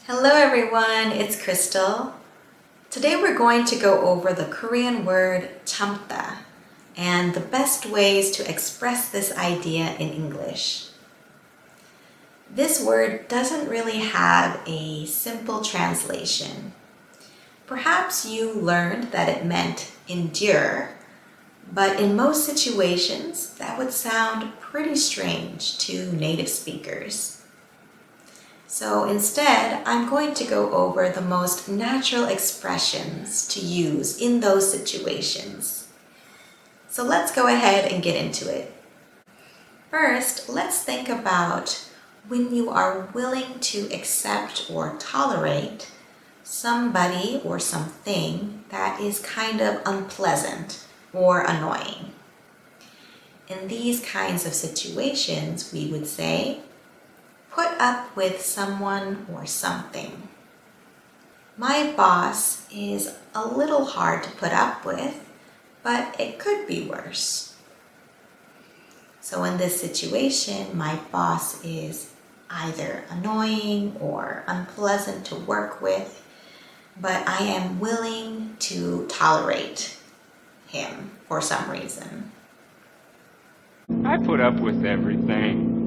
Hello everyone, it's Crystal. Today we're going to go over the Korean word 참다 and the best ways to express this idea in English. This word doesn't really have a simple translation. Perhaps you learned that it meant endure, but in most situations that would sound pretty strange to native speakers. So instead, I'm going to go over the most natural expressions to use in those situations. So let's go ahead and get into it. First, let's think about when you are willing to accept or tolerate somebody or something that is kind of unpleasant or annoying. In these kinds of situations, we would say, put up with someone or something. My boss is a little hard to put up with, but it could be worse. So in this situation, my boss is either annoying or unpleasant to work with, but I am willing to tolerate him for some reason. I put up with everything.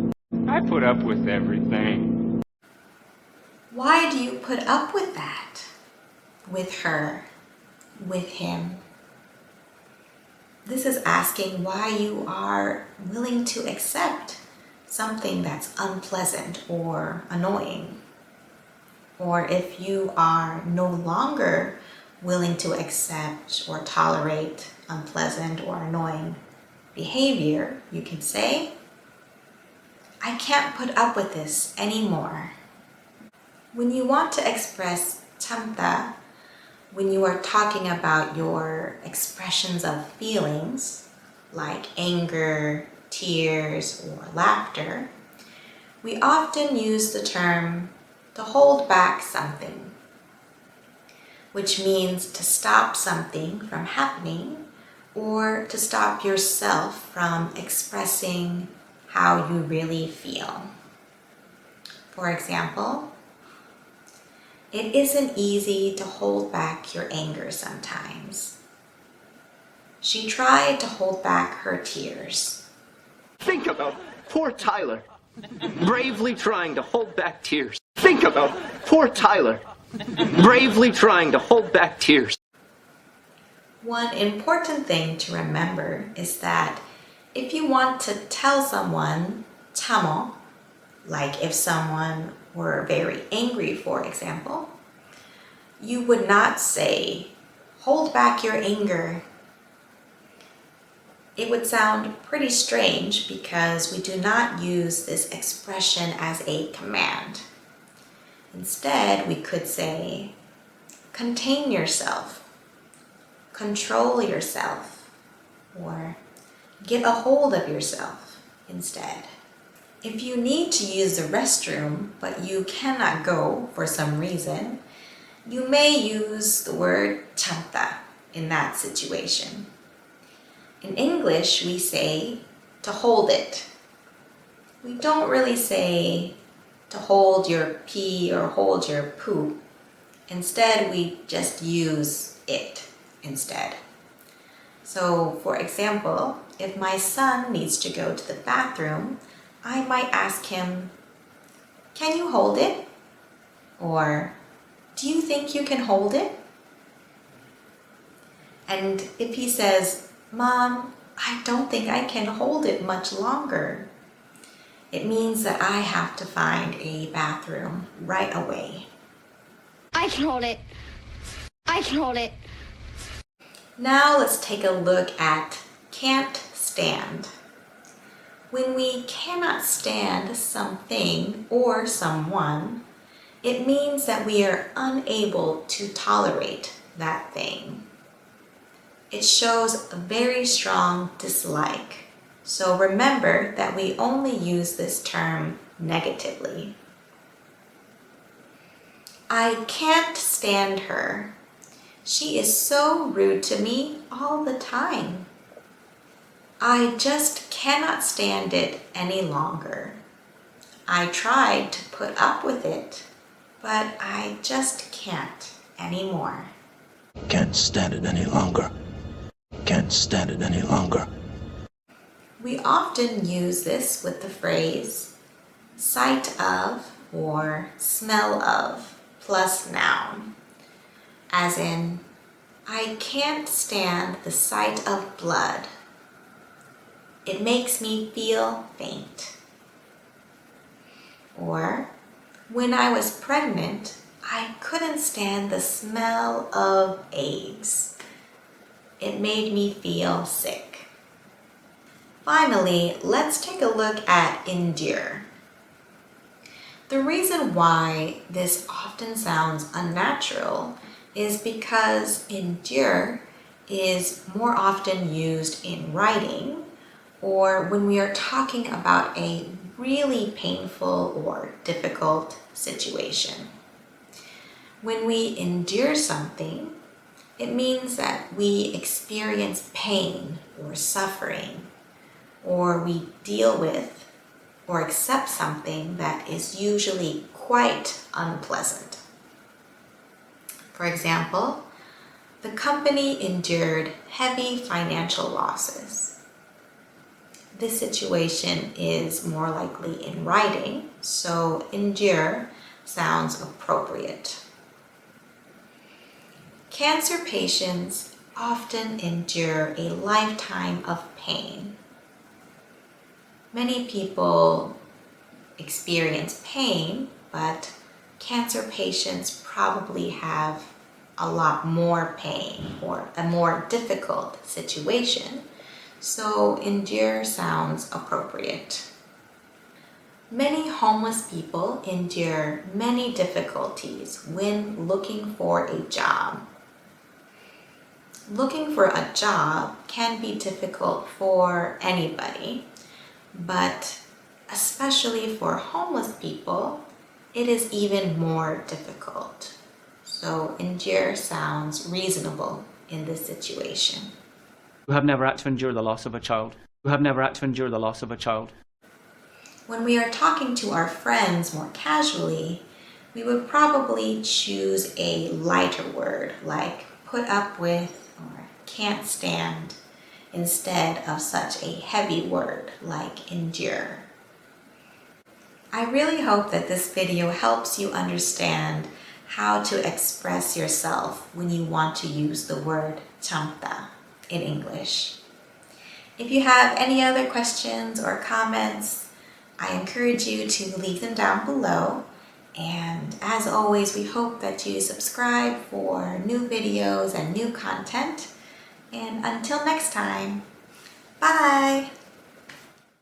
I put up with everything. Why do you put up with that? With her, with him. This is asking why you are willing to accept something that's unpleasant or annoying. Or if you are no longer willing to accept or tolerate unpleasant or annoying behavior, you can say, I can't put up with this anymore. When you want to express 참다, when you are talking about your expressions of feelings, like anger, tears, or laughter, we often use the term to hold back something, which means to stop something from happening or to stop yourself from expressing how you really feel. For example, it isn't easy to hold back your anger sometimes. She tried to hold back her tears. Think about poor Tyler, bravely trying to hold back tears. Think about poor Tyler, bravely trying to hold back tears. One important thing to remember is that if you want to tell someone 참어, like if someone were very angry, for example, you would not say, hold back your anger. It would sound pretty strange because we do not use this expression as a command. Instead, we could say, contain yourself, control yourself, or get a hold of yourself instead. If you need to use the restroom, but you cannot go for some reason, you may use the word 참다 in that situation. In English, we say to hold it. We don't really say to hold your pee or hold your poop. Instead, we just use it instead. So, for example, if my son needs to go to the bathroom, I might ask him, can you hold it? Or, do you think you can hold it? And if he says, Mom, I don't think I can hold it much longer, it means that I have to find a bathroom right away. I can hold it. I can hold it. Now let's take a look at can't stand. When we cannot stand something or someone, it means that we are unable to tolerate that thing. It shows a very strong dislike. So remember that we only use this term negatively. I can't stand her. She is so rude to me all the time. I just cannot stand it any longer. I tried to put up with it, but I just can't anymore. Can't stand it any longer. Can't stand it any longer. We often use this with the phrase sight of or smell of plus noun, as in, I can't stand the sight of blood. It makes me feel faint. Or, when I was pregnant, I couldn't stand the smell of eggs. It made me feel sick. Finally, let's take a look at Endear. The reason why this often sounds unnatural is because Endear is more often used in writing or when we are talking about a really painful or difficult situation. When we endure something, it means that we experience pain or suffering, or we deal with or accept something that is usually quite unpleasant. For example, the company endured heavy financial losses. This situation is more likely in writing, so endure sounds appropriate. Cancer patients often endure a lifetime of pain. Many people experience pain, but cancer patients probably have a lot more pain or a more difficult situation, so endure sounds appropriate. Many homeless people endure many difficulties when looking for a job. Looking for a job can be difficult for anybody, but especially for homeless people, it is even more difficult. So endure sounds reasonable in this situation. Who have never had to endure the loss of a child. Who have never had to endure the loss of a child. When we are talking to our friends more casually, we would probably choose a lighter word like put up with or can't stand instead of such a heavy word like endure. I really hope that this video helps you understand how to express yourself when you want to use the word 참다 in English. If you have any other questions or comments, I encourage you to leave them down below. And as always, we hope that you subscribe for new videos and new content. And until next time, bye!